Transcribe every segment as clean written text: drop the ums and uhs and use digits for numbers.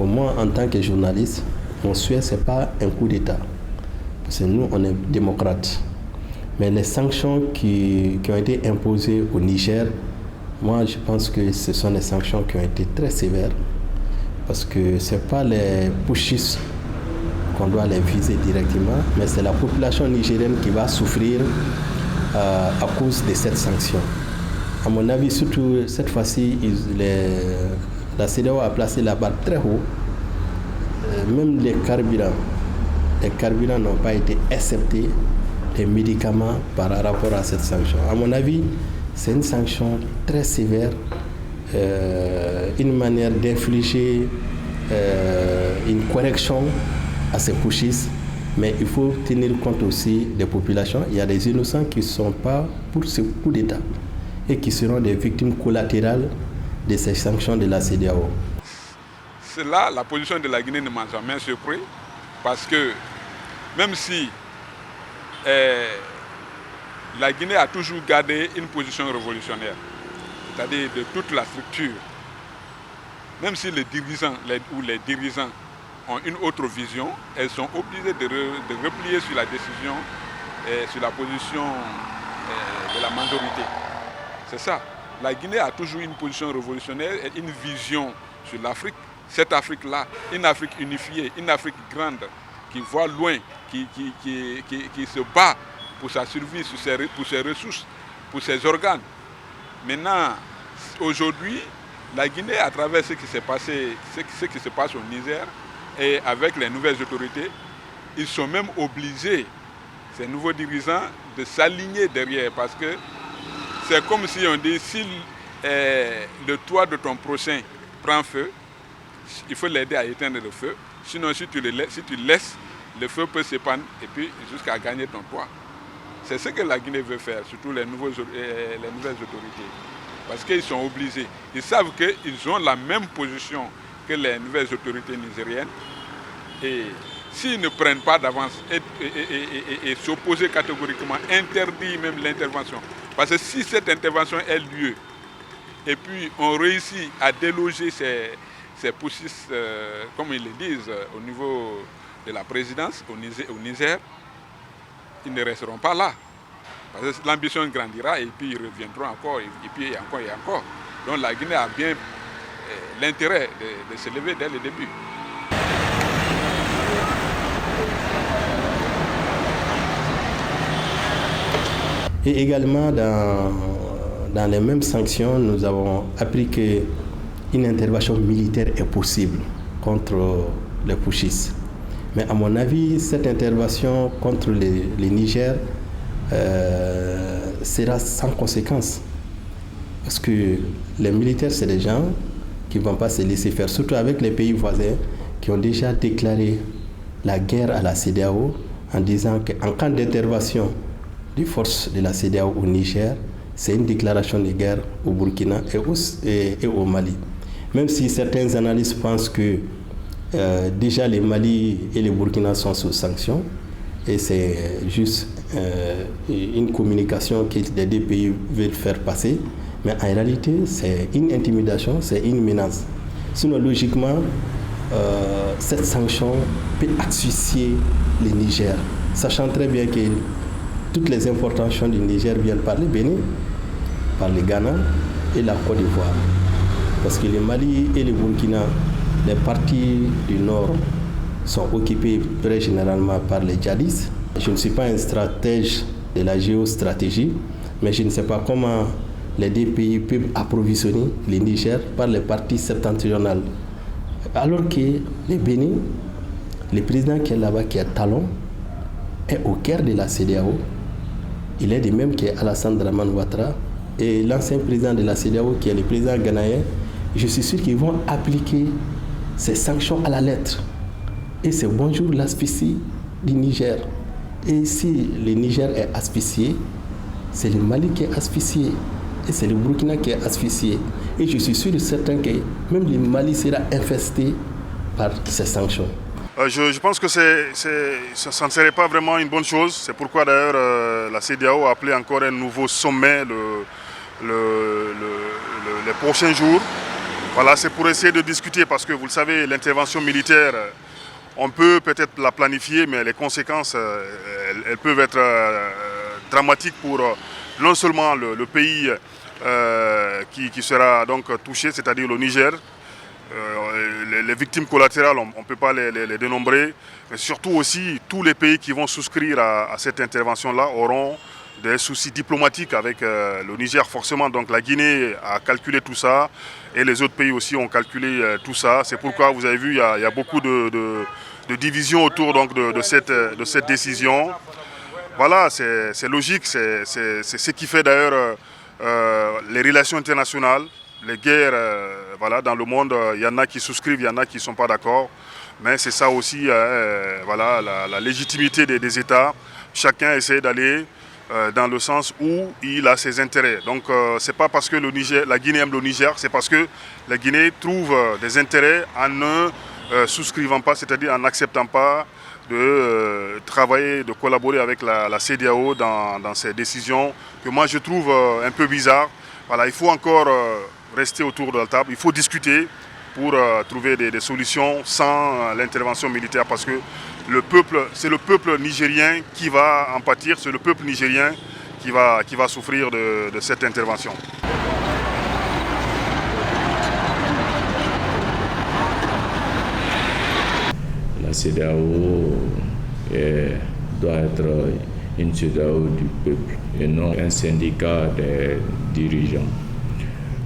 moi, en tant que journaliste, mon souhait, ce n'est pas un coup d'État. Parce que nous, on est démocrates. Mais les sanctions qui ont été imposées au Niger, moi, je pense que ce sont des sanctions qui ont été très sévères. Parce que ce n'est pas les pushistes qu'on doit les viser directement, mais c'est la population nigérienne qui va souffrir à cause de cette sanction. À mon avis, surtout cette fois-ci, la CEDEAO a placé la barre très haut. Même les carburants n'ont pas été acceptés, les médicaments par rapport à cette sanction. À mon avis, c'est une sanction très sévère, une manière d'infliger une correction à ces pushistes, mais il faut tenir compte aussi des populations. Il y a des innocents qui ne sont pas pour ce coup d'État et qui seront des victimes collatérales de ces sanctions de la CEDEAO. C'est là la position de la Guinée ne m'a jamais surpris, parce que même si la Guinée a toujours gardé une position révolutionnaire, c'est-à-dire de toute la structure, même si les dirigeants ont une autre vision, elles sont obligées de replier sur la décision et sur la position de la majorité. C'est ça. La Guinée a toujours une position révolutionnaire et une vision sur l'Afrique. Cette Afrique-là, une Afrique unifiée, une Afrique grande, qui voit loin, qui se bat pour sa survie, pour ses ressources, pour ses organes. Maintenant, aujourd'hui, la Guinée, à travers ce qui s'est passé, ce qui se passe au Niger, et avec les nouvelles autorités, ils sont même obligés, ces nouveaux dirigeants, de s'aligner derrière, parce que c'est comme si on dit, si le toit de ton prochain prend feu, il faut l'aider à éteindre le feu. Sinon, si tu laisses, le feu peut s'épanouir et puis jusqu'à gagner ton toit. C'est ce que la Guinée veut faire, surtout les nouvelles autorités. Parce qu'ils sont obligés. Ils savent qu'ils ont la même position que les nouvelles autorités nigériennes. Et s'ils ne prennent pas d'avance et s'opposer catégoriquement, interdire même l'intervention. Parce que si cette intervention a lieu, et puis on réussit à déloger ces pushistes, comme ils le disent, au niveau de la présidence, au Niger, ils ne resteront pas là. Parce que l'ambition grandira et puis ils reviendront encore, et puis encore et encore. Donc la Guinée a bien l'intérêt de se lever dès le début. Et également, dans les mêmes sanctions, nous avons appris qu'une intervention militaire est possible contre les pushistes. Mais à mon avis, cette intervention contre les Niger sera sans conséquence. Parce que les militaires, c'est des gens qui ne vont pas se laisser faire, surtout avec les pays voisins qui ont déjà déclaré la guerre à la CEDEAO en disant qu'en cas d'intervention des forces de la CEDEAO au Niger, c'est une déclaration de guerre au Burkina et au Mali. Même si certains analystes pensent que déjà le Mali et le Burkina sont sous sanctions, et c'est juste une communication que les deux pays veulent faire passer, mais en réalité c'est une intimidation, c'est une menace. Sinon logiquement, cette sanction peut asphyxier le Niger, sachant très bien que toutes les importations du Niger viennent par le Bénin, par le Ghana et la Côte d'Ivoire. Parce que le Mali et le Burkina, les parties du nord sont occupées très généralement par les djihadistes. Je ne suis pas un stratège de la géostratégie, mais je ne sais pas comment les deux pays peuvent approvisionner le Niger par les parties septentrionales. Alors que le Bénin, le président qui est là-bas, qui est Talon, est au cœur de la CEDEAO. Il est de même qu'Alassane Dramane Ouattara et l'ancien président de la CEDEAO, qui est le président ghanéen. Je suis sûr qu'ils vont appliquer ces sanctions à la lettre. Et c'est bonjour l'asphyxie du Niger. Et si le Niger est asphyxié, c'est le Mali qui est asphyxié. Et c'est le Burkina qui est asphyxié. Et je suis sûr et certain que même le Mali sera infesté par ces sanctions. Je pense que ça ne serait pas vraiment une bonne chose. C'est pourquoi d'ailleurs la CEDEAO a appelé encore un nouveau sommet les prochains jours Voilà, c'est pour essayer de discuter parce que vous le savez, l'intervention militaire, on peut peut-être la planifier, mais les conséquences, elles peuvent être dramatiques pour non seulement le pays qui sera donc touché, c'est-à-dire le Niger. Les victimes collatérales, on ne peut pas les dénombrer, mais surtout aussi tous les pays qui vont souscrire à cette intervention-là auront des soucis diplomatiques avec le Niger forcément. Donc la Guinée a calculé tout ça et les autres pays aussi ont calculé tout ça. C'est pourquoi vous avez vu, il y a beaucoup de divisions autour donc, de cette décision. Voilà, c'est logique, c'est ce qui fait d'ailleurs les relations internationales, les guerres voilà, dans le monde. Il y en a qui souscrivent, il y en a qui ne sont pas d'accord. Mais c'est ça aussi voilà, la légitimité des États. Chacun essaie d'aller dans le sens où il a ses intérêts. Donc ce n'est pas parce que la Guinée aime le Niger, c'est parce que la Guinée trouve des intérêts en ne souscrivant pas, c'est-à-dire en n'acceptant pas de travailler, de collaborer avec la CEDEAO dans ces décisions que moi je trouve un peu bizarres. Voilà, il faut encore rester autour de la table, il faut discuter pour trouver des solutions sans l'intervention militaire parce que c'est le peuple nigérien qui va en pâtir, c'est le peuple nigérien qui va souffrir de cette intervention. La CEDEAO doit être une CEDEAO du peuple et non un syndicat des dirigeants.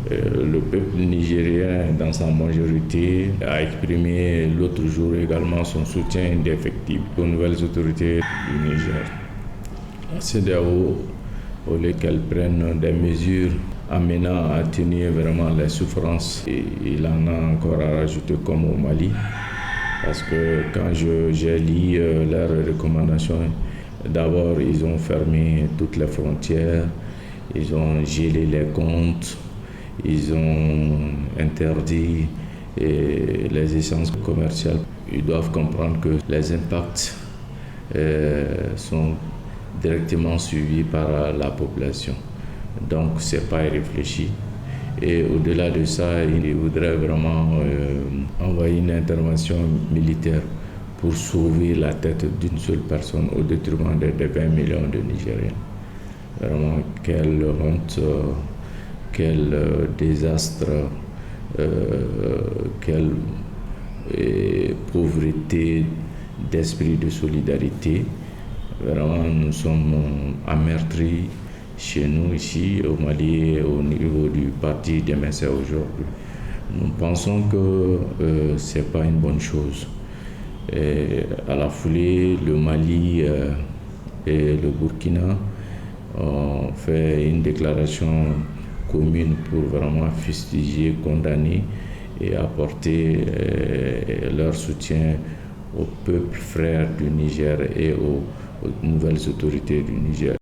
Le peuple nigérien, dans sa majorité, a exprimé l'autre jour également son soutien indéfectible aux nouvelles autorités du Niger. La CEDEAO, au lieu qu'elle prenne des mesures amenant à atténuer vraiment les souffrances, et il en a encore à rajouter comme au Mali. Parce que quand j'ai lu leurs recommandations, d'abord ils ont fermé toutes les frontières, ils ont gelé les comptes, ils ont interdit les essences commerciales. Ils doivent comprendre que les impacts sont directement suivis par la population. Donc ce n'est pas irréfléchi. Et au-delà de ça, il voudrait vraiment envoyer une intervention militaire pour sauver la tête d'une seule personne au détriment des 20 millions de Nigériens. Vraiment, quelle honte, quel désastre, quelle pauvreté d'esprit de solidarité. Vraiment, nous sommes amertris chez nous ici au Mali au niveau du parti des MSA aujourd'hui. Nous pensons que ce n'est pas une bonne chose. Et à la foulée, le Mali et le Burkina ont fait une déclaration commune pour vraiment fustiger, condamner et apporter leur soutien au peuple frère du Niger et aux nouvelles autorités du Niger.